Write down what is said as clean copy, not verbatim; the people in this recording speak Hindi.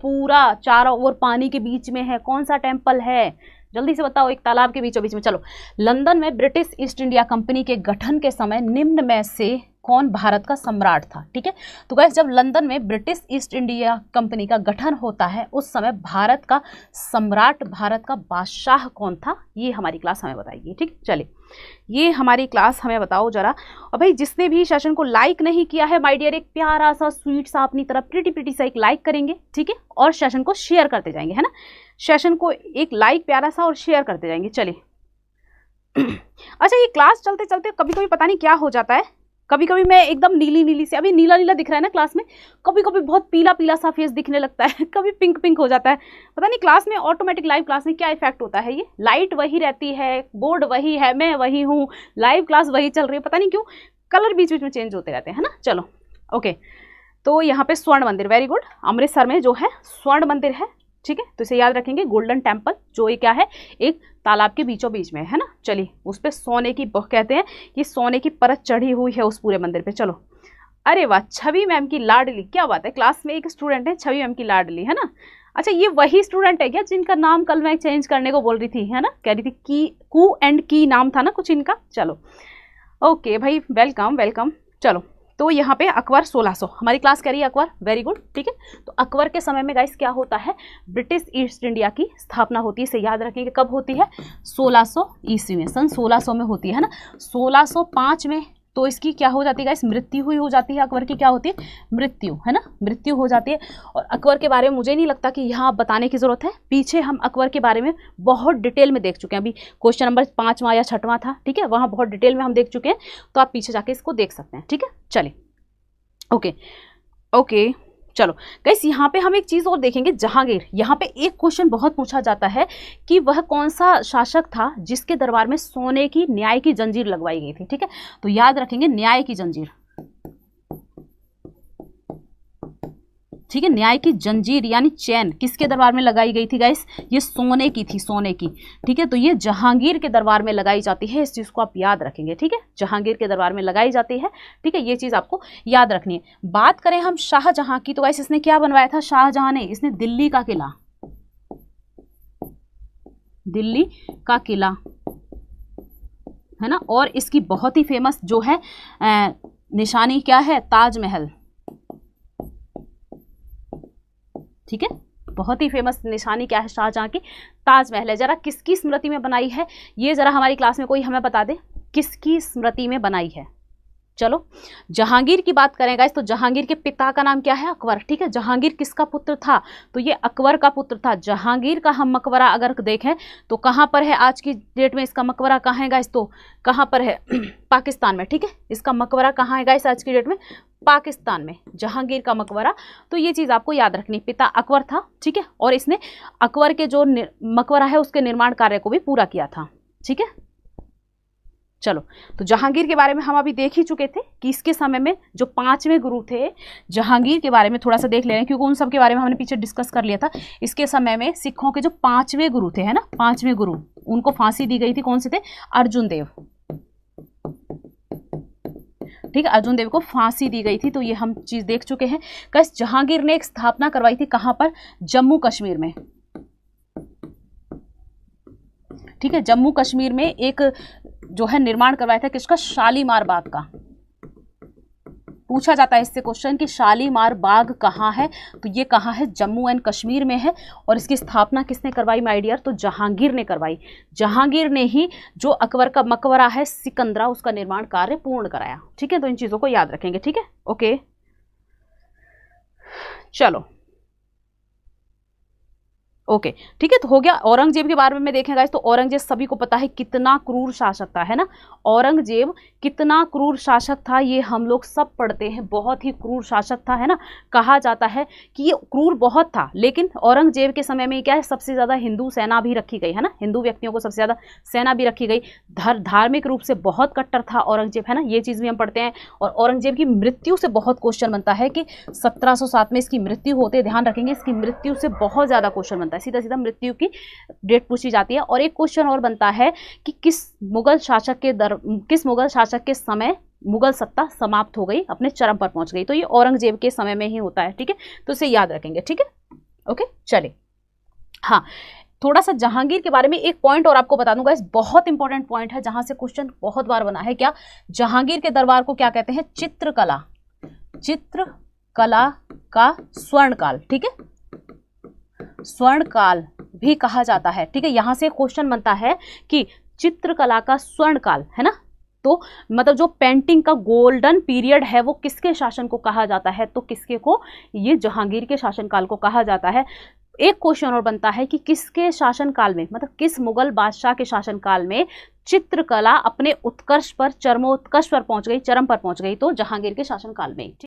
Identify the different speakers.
Speaker 1: पूरा चारों ओर पानी के बीच में है? कौन सा टेम्पल है? जल्दी से बताओ, एक तालाब के बीचों बीच में। चलो, लंदन में ब्रिटिश ईस्ट इंडिया कंपनी के गठन के समय निम्न में से कौन भारत का सम्राट था? ठीक है, तो गाइस जब लंदन में ब्रिटिश ईस्ट इंडिया कंपनी का गठन होता है उस समय भारत का सम्राट, भारत का बादशाह कौन था? ये हमारी क्लास हमें बताएगी। ठीक, चलिए ये हमारी क्लास हमें बताओ जरा। और भाई जिसने भी सेशन को लाइक नहीं किया है माय डियर, एक प्यारा सा स्वीट सा अपनी तरफ प्रीटी सा एक लाइक करेंगे, ठीक है, और सेशन को शेयर करते जाएंगे, है ना। सेशन को एक लाइक प्यारा सा और शेयर करते जाएंगे। चलिए अच्छा, ये क्लास चलते चलते कभी कभी पता नहीं क्या हो जाता है, कभी कभी मैं एकदम नीली से, अभी नीला दिख रहा है ना क्लास में, कभी कभी बहुत पीला सा फेस दिखने लगता है, कभी पिंक हो जाता है, पता नहीं क्लास में ऑटोमेटिक लाइव क्लास में क्या इफेक्ट होता है। ये लाइट वही रहती है, बोर्ड वही है, मैं वही हूँ, लाइव क्लास वही चल रही है, पता नहीं क्यों कलर बीच में चेंज होते रहते हैं, है ना। चलो ओके, तो यहाँ पे स्वर्ण मंदिर, वेरी गुड, अमृतसर में जो है स्वर्ण मंदिर है, ठीक है, तो इसे याद रखेंगे। गोल्डन टेम्पल, जो ये क्या है, एक तालाब के बीचों बीच में है ना। चलिए, उस पर सोने की कहते हैं कि सोने की परत चढ़ी हुई है उस पूरे मंदिर पे। चलो, अरे वाह, छवि मैम की लाडली, क्या बात है, क्लास में एक स्टूडेंट है छवि मैम की लाडली, है ना। अच्छा, ये वही स्टूडेंट है क्या जिनका नाम कल मैं चेंज करने को बोल रही थी, है ना, कह रही थी की, कू एंड की नाम था ना कुछ इनका। चलो ओके भाई, वेलकम। चलो, तो यहाँ पे अकबर 1600, हमारी क्लास कह रही है अकबर, वेरी गुड, ठीक है। तो अकबर के समय में गाइस क्या होता है, ब्रिटिश ईस्ट इंडिया की स्थापना होती है, इसे याद रखेंगे। कब होती है? 1600 ईस्वी में, सन 1600 में होती है ना। 1605 में तो इसकी क्या हो जाती है गाइस, मृत्यु हुई हो जाती है। अकबर की क्या होती है? मृत्यु, है ना, मृत्यु हो जाती है। और अकबर के बारे में मुझे नहीं लगता कि यहाँ बताने की जरूरत है, पीछे हम अकबर के बारे में बहुत डिटेल में देख चुके हैं। अभी क्वेश्चन नंबर 5वां या 6वां था, ठीक है, वहाँ बहुत डिटेल में हम देख चुके हैं, तो आप पीछे जाके इसको देख सकते हैं, ठीक है। चलिए ओके, चलो गाइस, यहाँ पे हम एक चीज़ और देखेंगे, जहांगीर। यहाँ पे एक क्वेश्चन बहुत पूछा जाता है कि वह कौन सा शासक था जिसके दरबार में सोने की न्याय की जंजीर लगवाई गई थी, ठीक है। तो याद रखेंगे न्याय की जंजीर, ठीक है, न्याय की जंजीर यानी चैन किसके दरबार में लगाई गई थी गाइस? ये सोने की थी, सोने की, ठीक है। तो ये जहांगीर के दरबार में लगाई जाती है, इस चीज़ को आप याद रखेंगे, ठीक है, जहांगीर के दरबार में लगाई जाती है, ठीक है, ये चीज़ आपको याद रखनी है। बात करें हम शाहजहां की, तो गाइस इसने क्या बनवाया था? शाहजहां ने, इसने दिल्ली का किला, दिल्ली का किला, है ना। और इसकी बहुत ही फेमस जो है निशानी क्या है? ताजमहल, ठीक है, बहुत ही फेमस निशानी क्या है शाहजहां की? ताजमहल है। जरा किसकी स्मृति में बनाई है ये जरा हमारी क्लास में कोई हमें बता दे, किसकी स्मृति में बनाई है? चलो, जहांगीर की बात करें गाइस, तो जहांगीर के पिता का नाम क्या है? अकबर, ठीक है। जहांगीर किसका पुत्र था? तो ये अकबर का पुत्र था। जहांगीर का हम मकबरा अगर देखें तो कहाँ पर है आज की डेट में? इसका मकबरा कहाँ है गाइस? तो कहाँ पर है? पाकिस्तान में, ठीक है, इसका मकबरा कहाँ है गाइस आज की डेट में? पाकिस्तान में, जहांगीर का मकबरा। तो ये चीज़ आपको याद रखनी, पिता अकबर था, ठीक है, और इसने अकबर के जो मकबरा है उसके निर्माण कार्य को भी पूरा किया था, ठीक है। चलो, तो जहांगीर के बारे में हम अभी देख ही चुके थे कि इसके समय में जो 5वें गुरु थे, जहांगीर के बारे में थोड़ा सा देख ले रहे हैं क्योंकि उन सब के बारे में हमने पीछे डिस्कस कर लिया था। इसके समय में सिखों के जो 5वें गुरु थे, है ना, 5वें गुरु, उनको फांसी दी गई थी। कौन से थे? अर्जुन देव, ठीक है, अर्जुन देव को फांसी दी गई थी। तो ये हम चीज देख चुके हैं। कस जहांगीर ने एक स्थापना करवाई थी, कहां पर? जम्मू कश्मीर में, ठीक है, जम्मू कश्मीर में एक जो है निर्माण करवाया था, किसका? शालीमार बाग का। पूछा जाता है इससे क्वेश्चन कि शालीमार बाग कहाँ है? तो ये कहाँ है? जम्मू एंड कश्मीर में है। और इसकी स्थापना किसने करवाई माय डियर? तो जहांगीर ने करवाई। जहांगीर ने ही जो अकबर का मकबरा है सिकंदरा, उसका निर्माण कार्य पूर्ण कराया, ठीक है। तो इन चीज़ों को याद रखेंगे, ठीक है, ओके। चलो ओके, ठीक है, तो हो गया। औरंगजेब के बारे में देखें गाइस, तो औरंगजेब सभी को पता है कितना क्रूर शासक था, है ना। औरंगजेब कितना क्रूर शासक था ये हम लोग सब पढ़ते हैं, बहुत ही क्रूर शासक था, है ना। कहा जाता है कि ये क्रूर बहुत था, लेकिन औरंगजेब के समय में क्या है, सबसे ज़्यादा हिंदू सेना भी रखी गई, है ना, हिंदू व्यक्तियों को सबसे ज़्यादा सेना भी रखी गई। धार्मिक रूप से बहुत कट्टर था औरंगजेब, है ना, ये चीज़ भी हम पढ़ते हैं। और औरंगजेब की मृत्यु से बहुत क्वेश्चन बनता है कि 1707 में इसकी मृत्यु होते, ध्यान रखेंगे, इसकी मृत्यु से बहुत ज़्यादा क्वेश्चन बनता है, सीधा सीधा मृत्यु की डेट पूछी जाती है। और एक क्वेश्चन और बनता है कि किस मुगल शासक के समय मुगल सत्ता समाप्त हो गई, अपने चरम पर पहुंच गई? तो ये औरंगजेब के समय में ही होता है, ठीक है, तो इसे याद रखेंगे, ठीक है, ओके, चलिए। हाँ, थोड़ा सा जहांगीर के बारे में एक पॉइंट और आपको बता दूंगा, इस बहुत इंपॉर्टेंट पॉइंट है जहां से क्वेश्चन बहुत बार बना है। क्या जहांगीर के दरबार को क्या कहते हैं? चित्रकला, चित्रकला का स्वर्णकाल, ठीक है, स्वर्णकाल भी कहा जाता है, ठीक है। यहां से क्वेश्चन बनता है कि चित्रकला का स्वर्णकाल है ना, तो मतलब जो पेंटिंग का गोल्डन पीरियड है वो किसके शासन को कहा जाता है? तो किसके को? ये जहांगीर के शासनकाल को कहा जाता है। एक क्वेश्चन और बनता है कि किसके शासनकाल में, मतलब किस मुगल बादशाह के शासनकाल में चित्रकला अपने उत्कर्ष पर, चरमोत्कर्ष पर पहुंच गई, चरम पर पहुंच गई? तो जहांगीर के शासनकाल में।